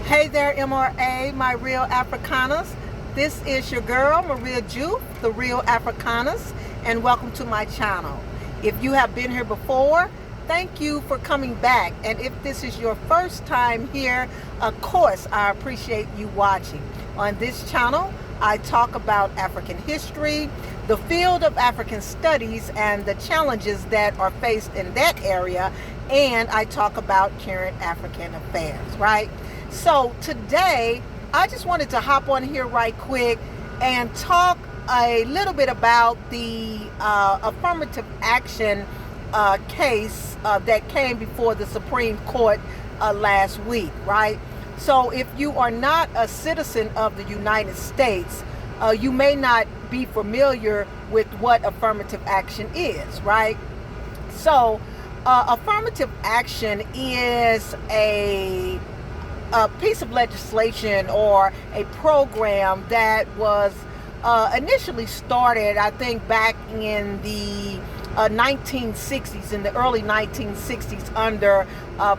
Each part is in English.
Hey there, MRA, my Real Africanist. This is your girl, Marie Ya Jouf, the Real Africanist, and welcome to my channel. If you have been here before, thank you for coming back. And if this is your first time here, of course, I appreciate you watching. On this channel, I talk about African history, the field of African studies, and the challenges that are faced in that area, and I talk about current African affairs, right? So today, I just wanted to hop on here right quick and talk a little bit about the affirmative action case that came before the Supreme Court last week, right? So if you are not a citizen of the United States, you may not be familiar with what affirmative action is, right? So affirmative action is a piece of legislation or a program that was initially started, I think, back in the 1960s, in the early 1960s, under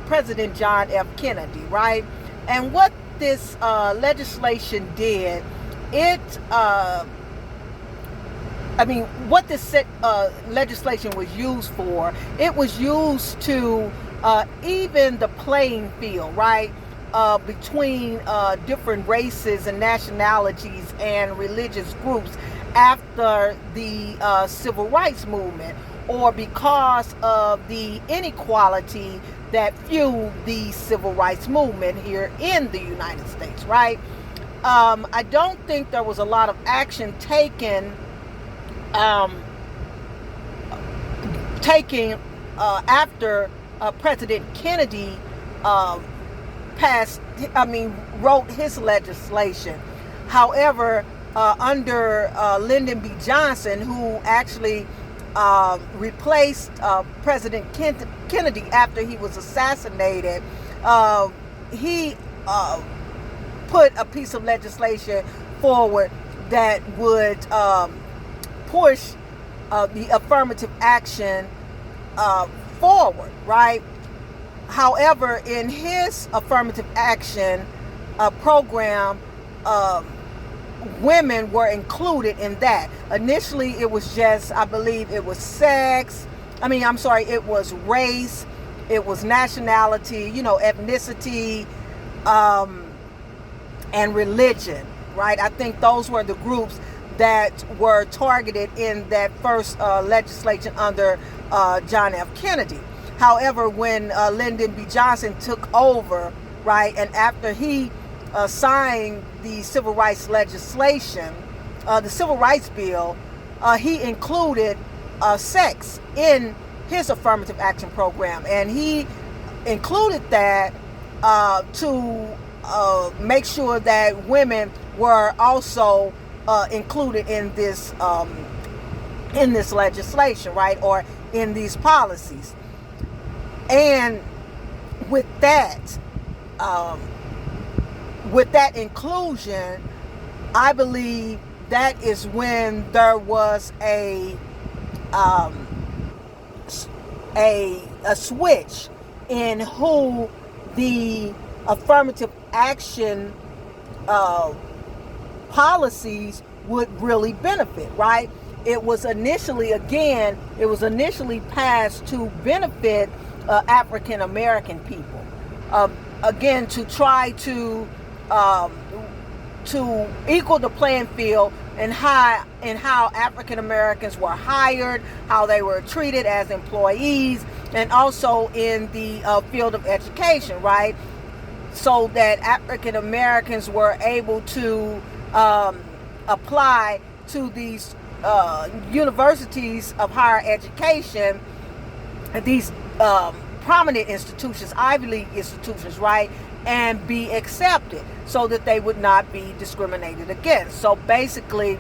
President John F. Kennedy, right? And what this legislation did, what this legislation was used for, it was used to even the playing field, right? Between different races and nationalities and religious groups after the civil rights movement, or because of the inequality that fueled the civil rights movement here in the United States, right? I don't think there was a lot of action taken after President Kennedy wrote his legislation. However, under Lyndon B. Johnson, who actually replaced President Kennedy after he was assassinated, he put a piece of legislation forward that would push the affirmative action forward, right? However, in his affirmative action program, women were included in that. Initially, it was just, I believe it was it was race, it was nationality, ethnicity, and religion, right? I think those were the groups that were targeted in that first legislation under John F. Kennedy. However, when Lyndon B. Johnson took over, right, and after he signed the civil rights legislation, the civil rights bill, he included sex in his affirmative action program, and he included that to make sure that women were also included in this legislation, right, or in these policies. And with that inclusion, I believe that is when there was a switch in who the affirmative action policies would really benefit, right? It was initially passed to benefit African American people, again, to try to equal the playing field and how African Americans were hired, how they were treated as employees, and also in the field of education, right? So that African Americans were able to apply to these universities of higher education, these prominent institutions, Ivy League institutions, right, and be accepted so that they would not be discriminated against. So basically,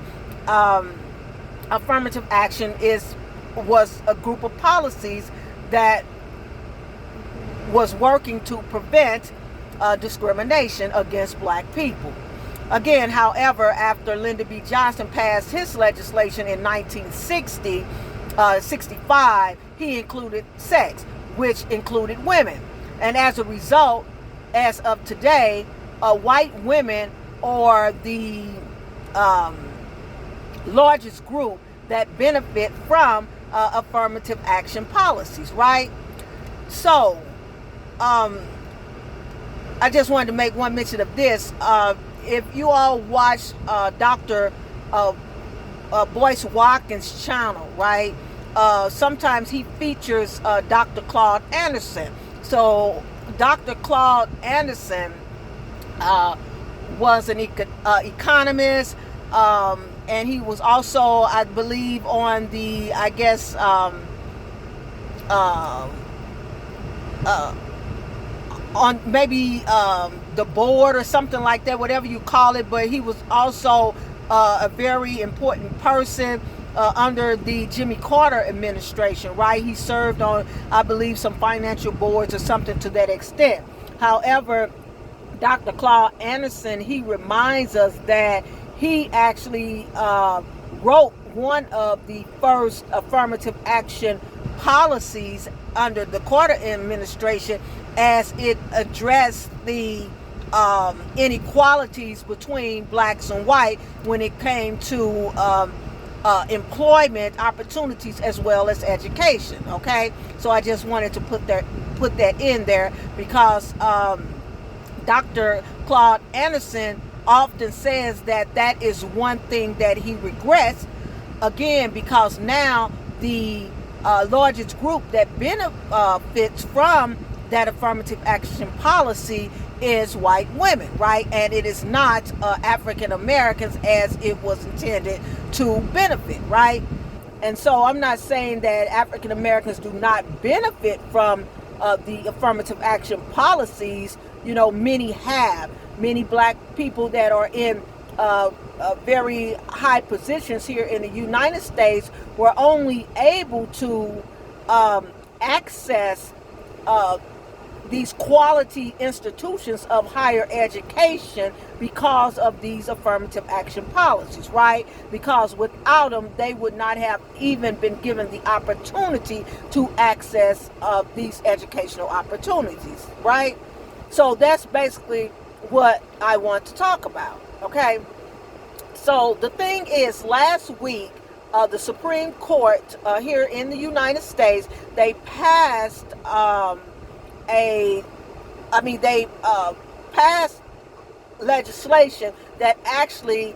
affirmative action was a group of policies that was working to prevent discrimination against black people. Again, however, after Lyndon B. Johnson passed his legislation in 1965, he included sex, which included women. And as a result, as of today, white women are the largest group that benefit from affirmative action policies, right? So, I just wanted to make one mention of this. If you all watch Dr. Boyce Watkins' channel, right? Sometimes he features Dr. Claude Anderson. So Dr. Claude Anderson was an economist, and he was also, I believe, on the, I guess, on maybe the board or something like that, whatever you call it. But he was also a very important person under the Jimmy Carter administration, right? He served on, I believe, some financial boards or something to that extent. However, Dr. Claude Anderson, he reminds us that he actually wrote one of the first affirmative action policies under the Carter administration, as it addressed the inequalities between blacks and white when it came to employment opportunities as well as education. Okay, so I just wanted to put that in there, because Dr. Claude Anderson often says that that is one thing that he regrets, again, because now the largest group that benefits from that affirmative action policy is white women, right? And it is not African Americans as it was intended to benefit, right? And so I'm not saying that African Americans do not benefit from the affirmative action policies. You know, many have. Many black people that are in very high positions here in the United States were only able to access these quality institutions of higher education because of these affirmative action policies, right? Because without them, they would not have even been given the opportunity to access these educational opportunities, right? So that's basically what I want to talk about, okay? So the thing is, last week, the Supreme Court here in the United States, they passed passed legislation that actually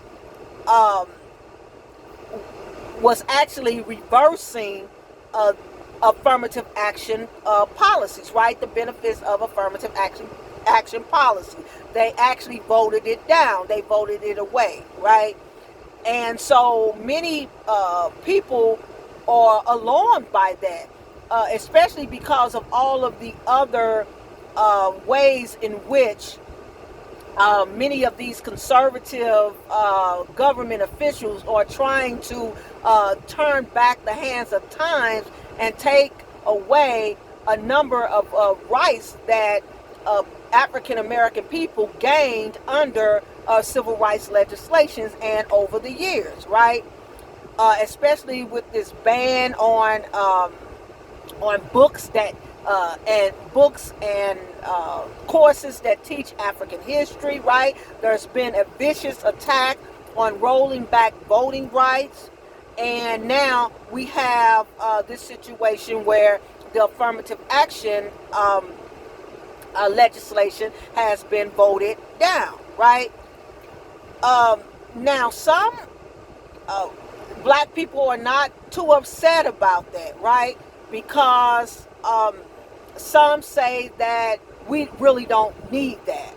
was actually reversing affirmative action policies, right? The benefits of affirmative action policy. They actually voted it down. They voted it away, right? And so many people are alarmed by that, especially because of all of the other ways in which many of these conservative government officials are trying to turn back the hands of times and take away a number of rights that African American people gained under civil rights legislations and over the years, right? Especially with this ban on books and courses that teach African history, right? There's been a vicious attack on rolling back voting rights, and now we have this situation where the affirmative action legislation has been voted down, right? Now some black people are not too upset about that, right? Because some say that we really don't need that.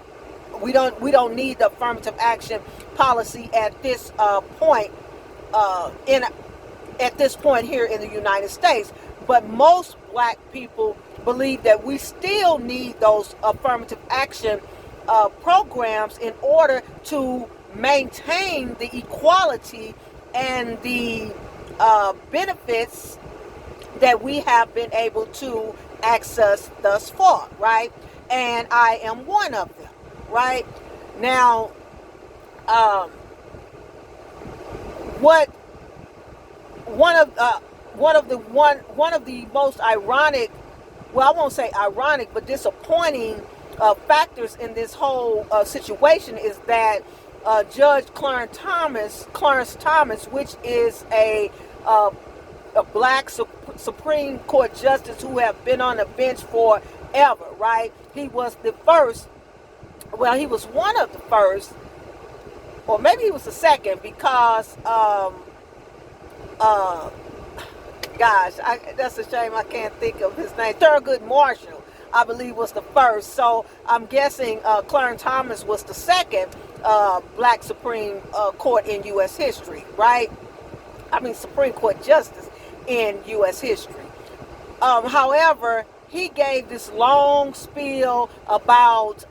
We don't need the affirmative action policy at this point at this point here in the United States. But most black people believe that we still need those affirmative action programs in order to maintain the equality and the benefits that we have been able to access thus far, right? And I am one of them, right? Now, one of the most ironic, well, I won't say ironic, but disappointing factors in this whole situation is that Judge Clarence Thomas, which is a black Supreme Court justice who have been on the bench forever, right? He was the first, well, he was one of the first, or maybe he was the second, because that's a shame I can't think of his name. Thurgood Marshall, I believe, was the first. So I'm guessing Clarence Thomas was the second black Supreme Court in U.S. history, right? I mean, Supreme Court justice in U.S. history. However, he gave this long spiel about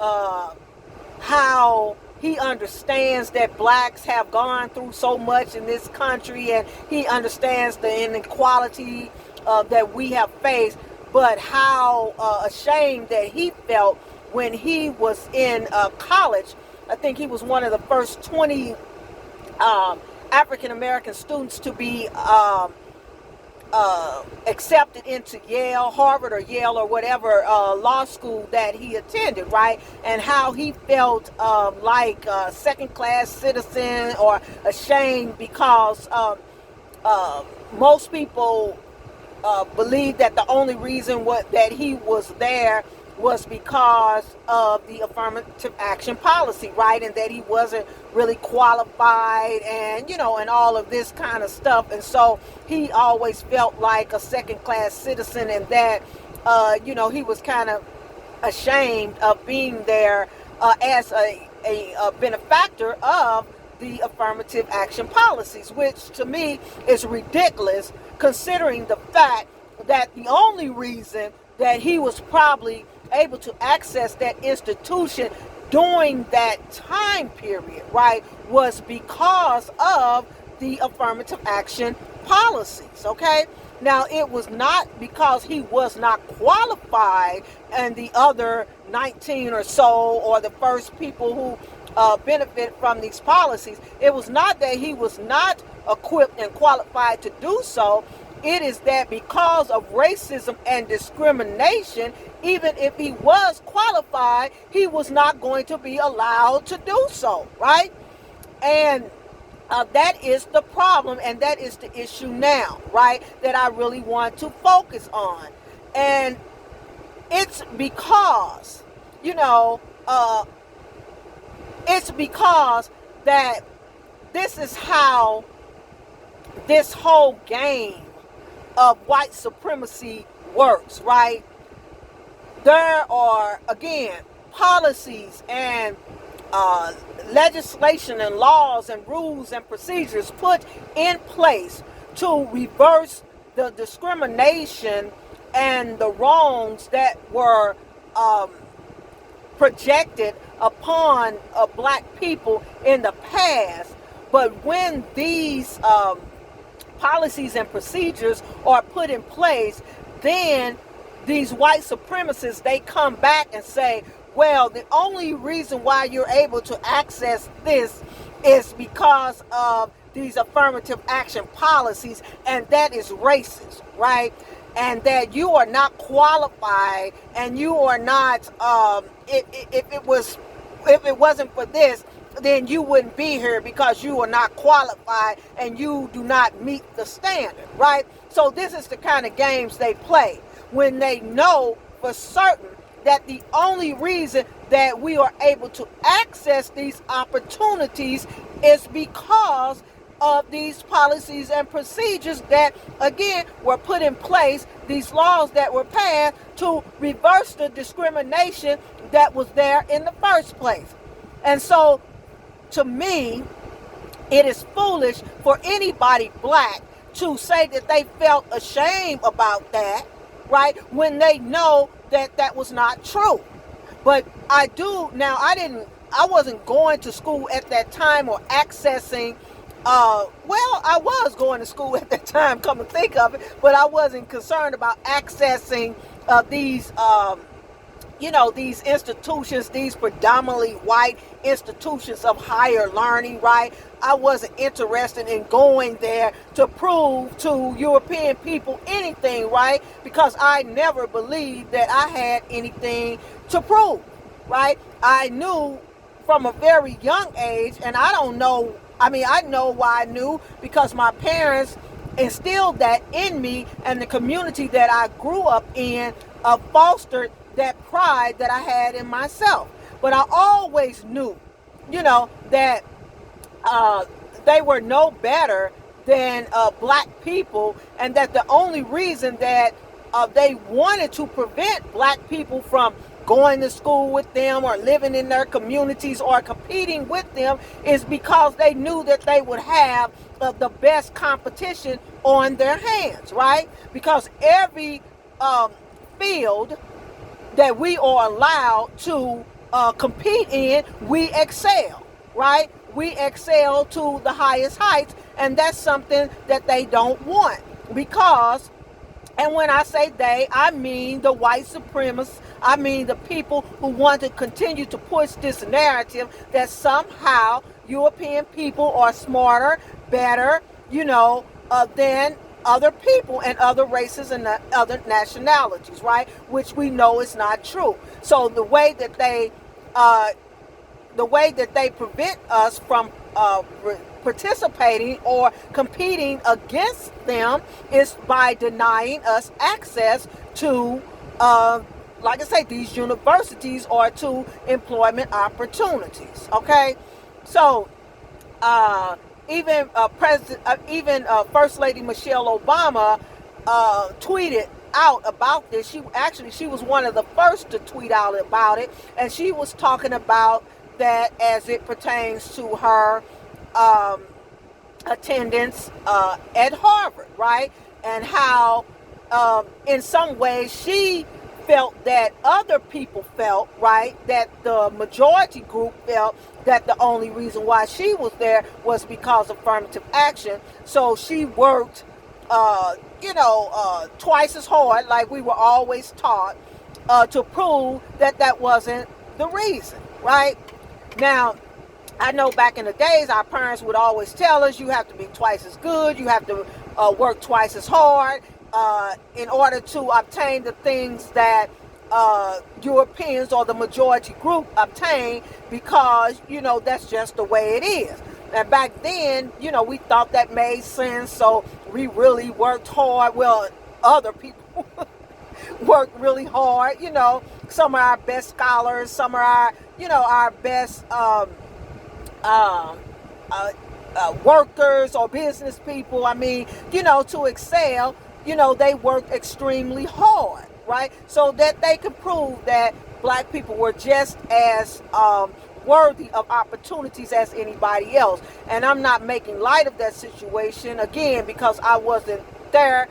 how he understands that blacks have gone through so much in this country, and he understands the inequality that we have faced, but how ashamed that he felt when he was in college. I think he was one of the first 20 African American students to be accepted into Yale, Harvard, or Yale, or whatever law school that he attended, right? And how he felt like a second-class citizen or ashamed because most people believe that the only reason that he was there was because of the affirmative action policy, right? And that he wasn't really qualified, and and all of this kind of stuff. And so he always felt like a second-class citizen, and that he was kind of ashamed of being there as a benefactor of the affirmative action policies, which to me is ridiculous, considering the fact that the only reason that he was probably able to access that institution during that time period, right, was because of the affirmative action policies, okay? Now, it was not because he was not qualified and the other 19 or so, or the first people who benefit from these policies. It was not that he was not equipped and qualified to do so. It is that because of racism and discrimination, even if he was qualified, he was not going to be allowed to do so, right? And that is the problem, and that is the issue now, right, that I really want to focus on. And it's because, it's because that this is how this whole game of white supremacy works, right? There are, again, policies and legislation and laws and rules and procedures put in place to reverse the discrimination and the wrongs that were projected upon black people in the past. But when these policies and procedures are put in place, then these white supremacists, they come back and say, well, the only reason why you're able to access this is because of these affirmative action policies, and that is racist, right? And that you are not qualified, and you are not, if it wasn't for this, then you wouldn't be here because you are not qualified and you do not meet the standard, right? So this is the kind of games they play when they know for certain that the only reason that we are able to access these opportunities is because of these policies and procedures that, again, were put in place, these laws that were passed to reverse the discrimination that was there in the first place. And so, to me, it is foolish for anybody black to say that they felt ashamed about that, right, when they know that that was not true. But I wasn't going to school at that time or accessing, I was going to school at that time, come and think of it, but I wasn't concerned about accessing these institutions, these predominantly white institutions of higher learning, right? I wasn't interested in going there to prove to European people anything, right? Because I never believed that I had anything to prove. right? I knew from a very young age, and I don't know, I mean, I know why I knew, because my parents instilled that in me, and the community that I grew up in fostered that pride that I had in myself. But I always knew, that they were no better than black people, and that the only reason that they wanted to prevent black people from going to school with them or living in their communities or competing with them is because they knew that they would have the best competition on their hands, right? Because every field that we are allowed to compete in, we excel, right? We excel to the highest heights, and that's something that they don't want. Because, and when I say they, I mean the white supremacists, I mean the people who want to continue to push this narrative that somehow European people are smarter, better, than other people and other races and other nationalities, right? Which we know is not true. So the way that they prevent us from participating or competing against them is by denying us access to, like I say, these universities or to employment opportunities. Okay, so even First Lady Michelle Obama tweeted out about this. She was one of the first to tweet out about it, and she was talking about that as it pertains to her attendance at Harvard, right? And how in some ways she felt that other people felt, right, that the majority group felt that the only reason why she was there was because of affirmative action. So she worked twice as hard, like we were always taught, to prove that that wasn't the reason, right? Now, I know back in the days, our parents would always tell us, you have to be twice as good, you have to work twice as hard in order to obtain the things that Europeans or the majority group obtain, because, that's just the way it is. And back then, we thought that made sense, so we really worked hard. Well, other people worked really hard, some of our best scholars, some of our, our best workers or business people, to excel, they worked extremely hard, right? So that they could prove that black people were just as worthy of opportunities as anybody else. And I'm not making light of that situation, again, because I wasn't there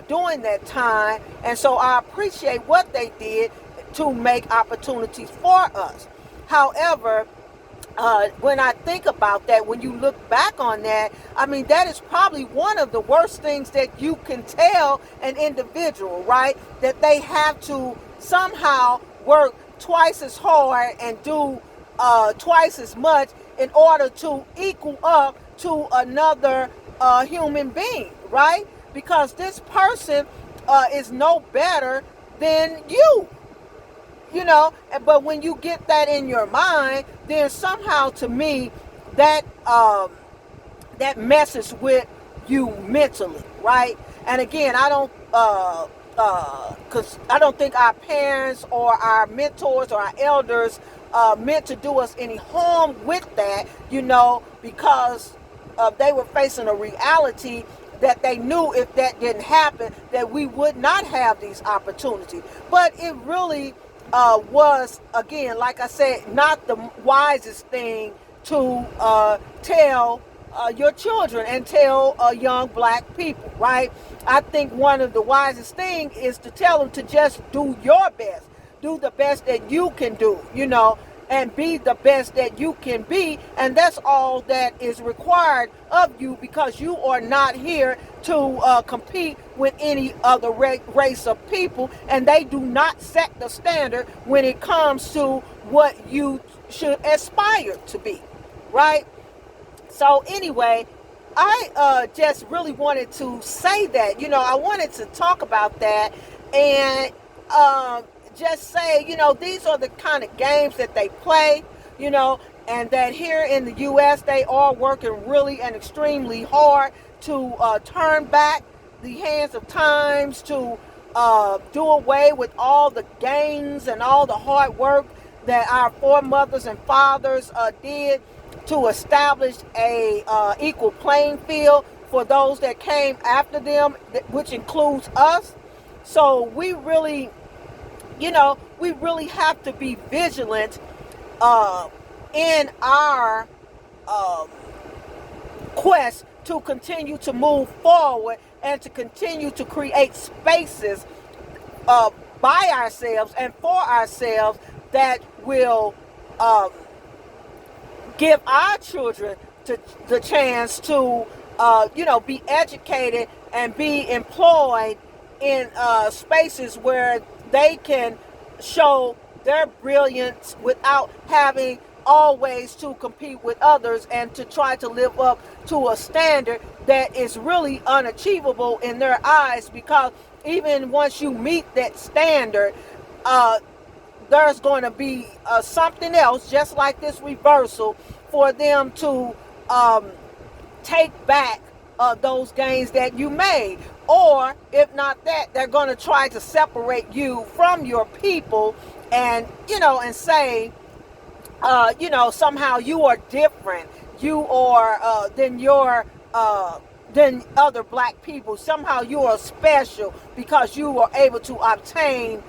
during that time. And so I appreciate what they did to make opportunities for us. However, when I think about that, when you look back on that, that is probably one of the worst things that you can tell an individual, right? That they have to somehow work twice as hard and do twice as much in order to equal up to another human being, right? Because this person is no better than you. But when you get that in your mind, then somehow, to me, that that messes with you mentally, right? And again, I don't think our parents or our mentors or our elders meant to do us any harm with that, because they were facing a reality that they knew if that didn't happen, that we would not have these opportunities. But it really was, again, like I said, not the wisest thing to tell your children and tell young black people, right? I think one of the wisest things is to tell them to just do your best. Do the best that you can do, and be the best that you can be. And that's all that is required of you, because you are not here to compete with any other race of people, and they do not set the standard when it comes to what you should aspire to be, right? So anyway, I just really wanted to say that, I wanted to talk about that, and just say, these are the kind of games that they play, and that here in the U.S. they are working really and extremely hard to turn back the hands of times, to do away with all the gains and all the hard work that our foremothers and fathers did to establish a equal playing field for those that came after them, which includes us. So we really have to be vigilant in our quest to continue to move forward and to continue to create spaces by ourselves and for ourselves that will give our children the chance to be educated and be employed in spaces where they can show their brilliance without having always to compete with others and to try to live up to a standard that is really unachievable in their eyes, because even once you meet that standard, there's going to be something else, just like this reversal, for them to take back those gains that you made. Or if not that, they're going to try to separate you from your people and say, somehow you are different. You are than other black people. Somehow you are special because you were able to obtain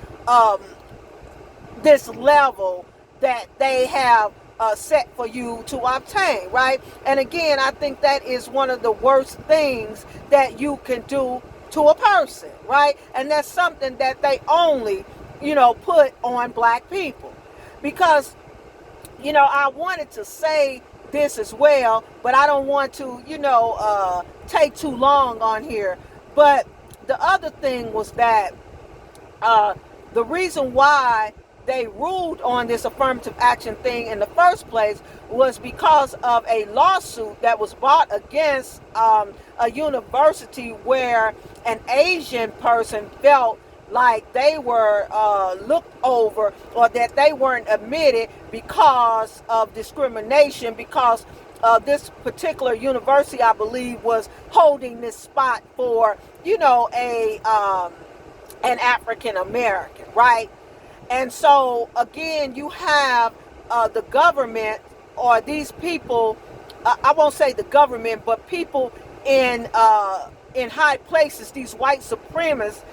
this level that they have set for you to obtain, right? And again, I think that is one of the worst things that you can do to a person, right? And that's something that they only, put on black people. Because, I wanted to say this as well, but I don't want to, take too long on here. But the other thing was that the reason why they ruled on this affirmative action thing in the first place was because of a lawsuit that was brought against a university where an Asian person felt like they were looked over, or that they weren't admitted because of discrimination, because this particular university, I believe, was holding this spot for, an African American, right? And so, again, you have the government, or these people, I won't say the government, but people in high places, these white supremacists,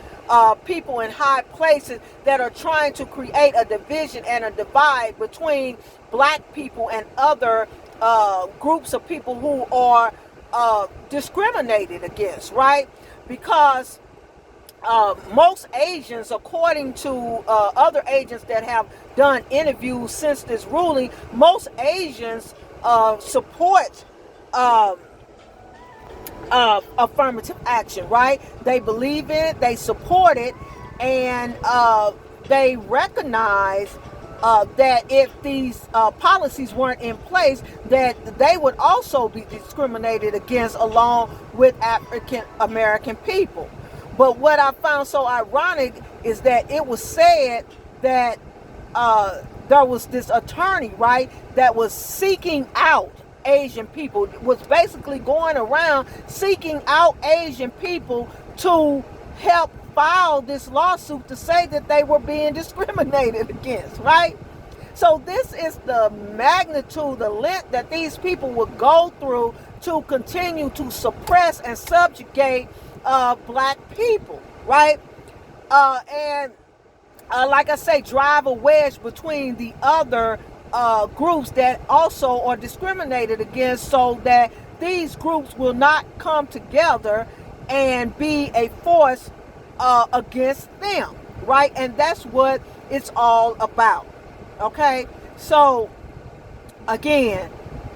people in high places that are trying to create a division and a divide between black people and other groups of people who are discriminated against, right? Because most Asians, according to other agents that have done interviews since this ruling, most Asians support affirmative action, right? They believe in it, they support it, and they recognize that if these policies weren't in place, that they would also be discriminated against along with African American people. But what I found so ironic is that it was said that there was this attorney, right, that was seeking out Asian people, was basically going around seeking out Asian people to help file this lawsuit to say that they were being discriminated against, right? So this is the magnitude, the length that these people would go through to continue to suppress and subjugate black people, right? And like I say, drive a wedge between the other groups that also are discriminated against, so that these groups will not come together and be a force against them, right? And that's what it's all about. Okay, so again,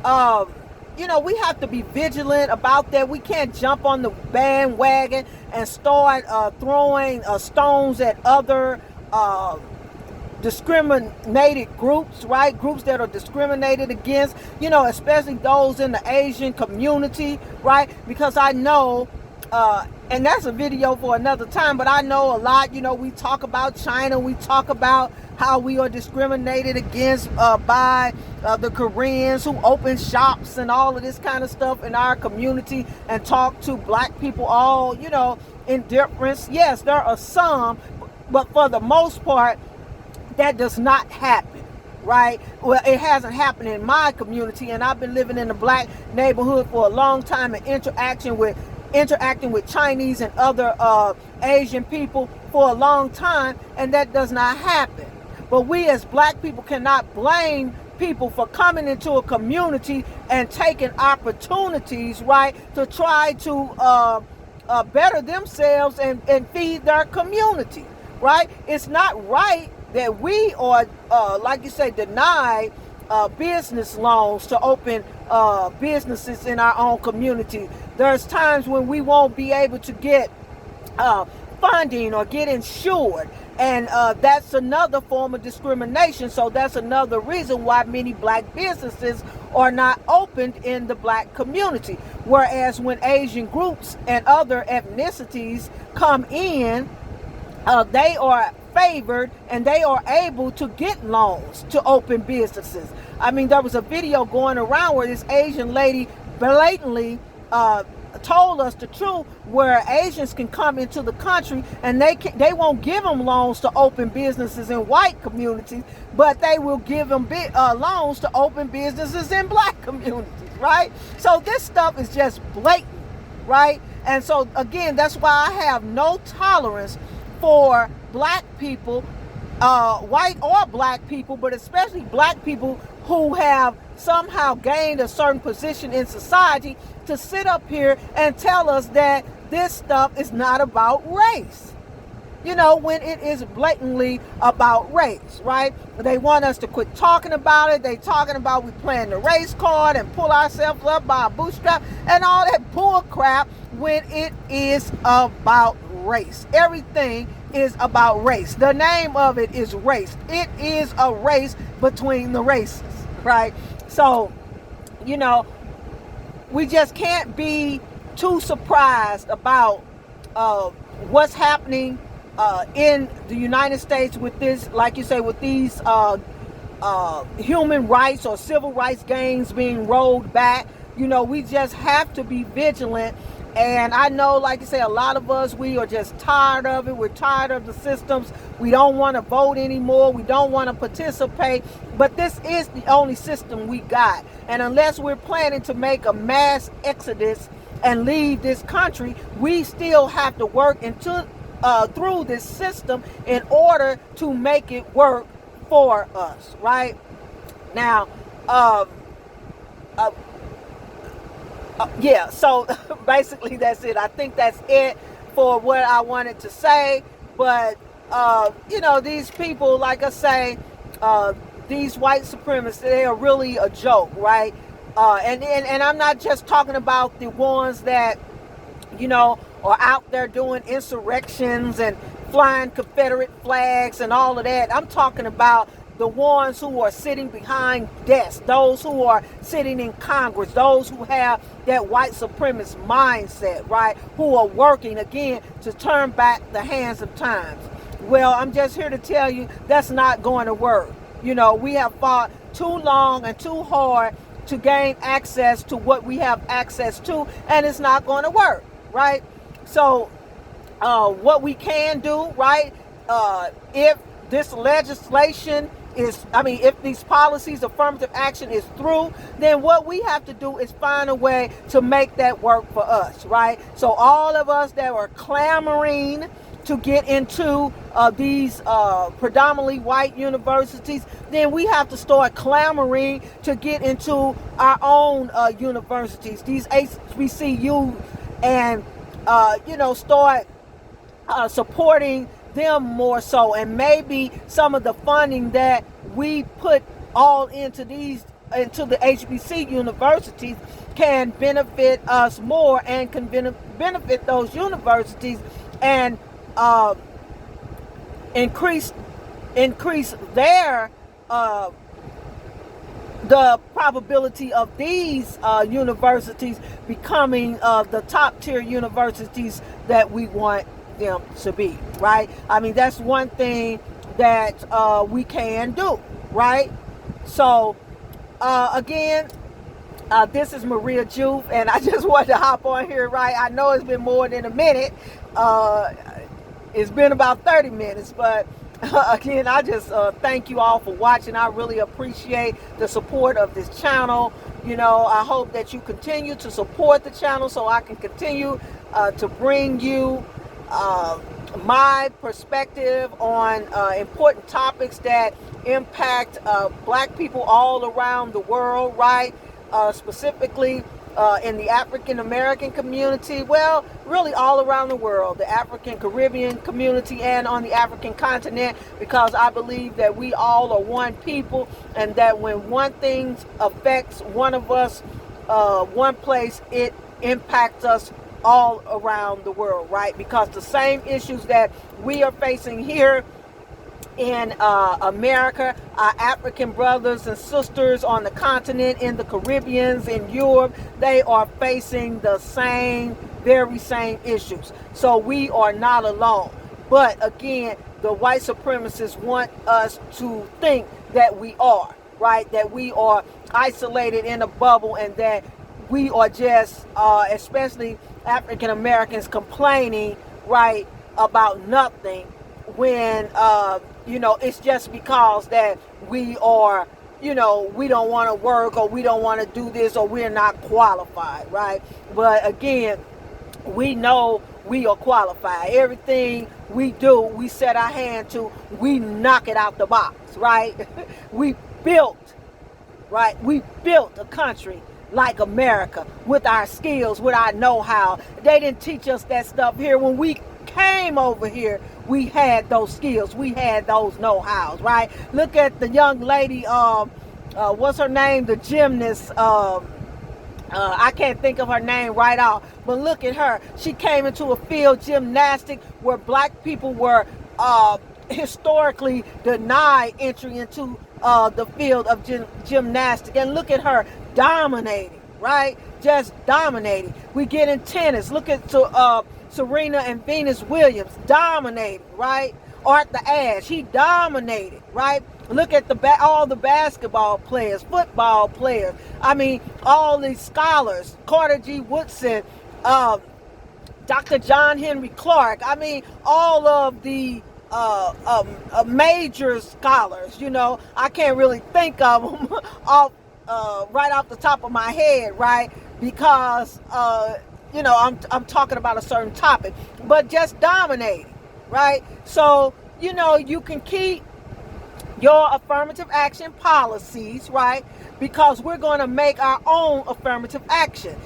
we have to be vigilant about that. We can't jump on the bandwagon and start throwing stones at other discriminated groups, right? Groups that are discriminated against, especially those in the Asian community, right? Because I know and that's a video for another time, but I know a lot, we talk about China, we talk about how we are discriminated against by the Koreans who open shops and all of this kind of stuff in our community, and talk to black people all, in difference. Yes, there are some, but for the most part, that does not happen. Right? Well, it hasn't happened in my community, and I've been living in a black neighborhood for a long time and interacting with Chinese and other Asian people for a long time, and that does not happen. But we as black people cannot blame people for coming into a community and taking opportunities, right, to try to better themselves and feed their community, right? It's not right that we are, like you say, deny business loans to open businesses in our own community. There's times when we won't be able to get funding or get insured, and that's another form of discrimination. So that's another reason why many black businesses are not opened in the black community. Whereas when Asian groups and other ethnicities come in, they are favored and they are able to get loans to open businesses. I mean, there was a video going around where this Asian lady blatantly told us the truth, where Asians can come into the country and they won't give them loans to open businesses in white communities, but they will give them loans to open businesses in black communities, right? So this stuff is just blatant, right? And so again, that's why I have no tolerance for black people, white or black people, but especially black people who have somehow gained a certain position in society, to sit up here and tell us that this stuff is not about race. When it is blatantly about race, right? They want us to quit talking about it. They talking about we playing the race card and pull ourselves up by a bootstrap and all that bull crap, when it is about race. Everything is about race. The name of it is race. It is a race between the races, right? So, we just can't be too surprised about what's happening in the United States with this, like you say, with these human rights or civil rights gains being rolled back. We just have to be vigilant. And I know, like you say, a lot of us, we are just tired of it. We're tired of the systems. We don't want to vote anymore. We don't want to participate. But this is the only system we got. And unless we're planning to make a mass exodus and leave this country, we still have to work through this system in order to make it work for us, right? Now, yeah, so basically that's it. I think that's it for what I wanted to say. But, these people, like I say, these white supremacists, they are really a joke, right? And I'm not just talking about the ones that, are out there doing insurrections and flying Confederate flags and all of that. I'm talking about the ones who are sitting behind desks, those who are sitting in Congress, those who have that white supremacist mindset, right? Who are working, again, to turn back the hands of times. Well, I'm just here to tell you that's not going to work. We have fought too long and too hard to gain access to what we have access to, and it's not going to work, right? So what we can do, right, if this legislation if these policies, affirmative action is through, then what we have to do is find a way to make that work for us, right? So all of us that are clamoring to get into these predominantly white universities, then we have to start clamoring to get into our own universities, these HBCU, and start supporting them more so, and maybe some of the funding that we put all into the HBC universities can benefit us more, and can benefit those universities, and increase their the probability of these universities becoming the top tier universities that we want them to be, right? I mean, that's one thing that we can do, right? So again, this is Marie Ya Jouf, and I just wanted to hop on here, right? I know it's been more than a minute. It's been about 30 minutes, but again, I just thank you all for watching. I really appreciate the support of this channel. You know, I hope that you continue to support the channel so I can continue to bring you my perspective on important topics that impact black people all around the world, right? Specifically in the African American community, well, really all around the world, the African Caribbean community and on the African continent, because I believe that we all are one people, and that when one thing affects one of us, one place, it impacts us all around the world, right? Because the same issues that we are facing here in America, our African brothers and sisters on the continent, in the Caribbeans, in Europe, they are facing the very same issues. So we are not alone. But again, the white supremacists want us to think that we are, right? That we are isolated in a bubble, and that we are just, especially African Americans, complaining, right, about nothing, when you know, it's just because that we are, you know, we don't want to work, or we don't want to do this, or we're not qualified, right? But again, we know we are qualified. Everything we do, we set our hand to, we knock it out the box, right? We built a country like America with our skills, with our know-how. They didn't teach us that stuff here. When we came over here, we had those skills, we had those know-hows, right? Look at the young lady, what's her name, the gymnast, I can't think of her name right off, but look at her. She came into a field, gymnastic, where black people were historically denied entry into the field of gymnastics, and look at her dominating, right? Just dominating. We get in tennis. Look at Serena and Venus Williams dominating, right? Arthur Ashe, he dominated, right? Look at all the basketball players, football players. I mean, all these scholars, Carter G. Woodson, Dr. John Henry Clark. I mean, all of the major scholars. You know, I can't really think of them right off the top of my head, right? Because you know, I'm talking about a certain topic, but just dominating, right? So, you know, you can keep your affirmative action policies, right? Because we're going to make our own affirmative action.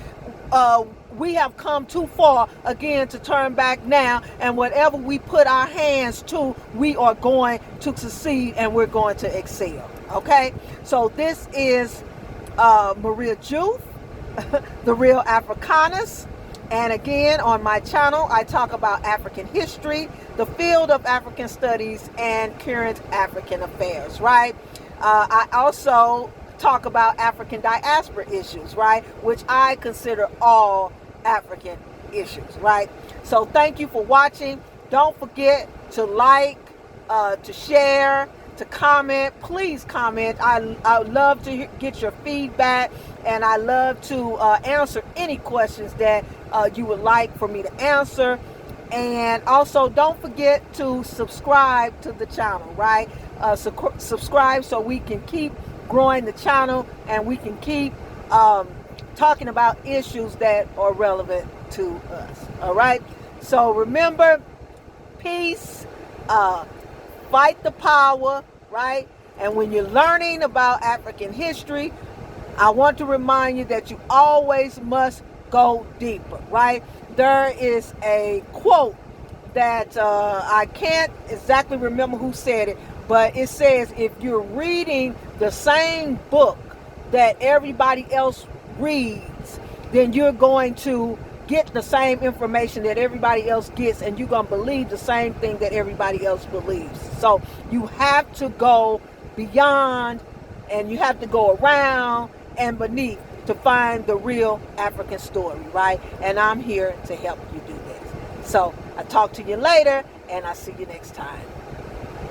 We have come too far, again, to turn back now, and whatever we put our hands to, we are going to succeed, and we're going to excel, okay? So this is Marie Ya Jouf, the Real Africanist. And again, on my channel, I talk about African history, the field of African studies, and current African affairs, right? I also talk about African diaspora issues, right? Which I consider all African issues, right? So thank you for watching. Don't forget to like, to share, to comment. Please comment. I love to get your feedback, and I love to answer any questions that you would like for me to answer. And also, don't forget to subscribe to the channel, right? Subscribe so we can keep growing the channel, and we can keep talking about issues that are relevant to us. All right? So remember, peace, fight the power, right? And when you're learning about African history, I want to remind you that you always must go deeper, right? There is a quote that I can't exactly remember who said it, but it says, if you're reading the same book that everybody else reads, then you're going to get the same information that everybody else gets, and you're going to believe the same thing that everybody else believes. So you have to go beyond and you have to go around and beneath to find the real African story, right? And I'm here to help you do this. So I talk to you later, and I'll see you next time.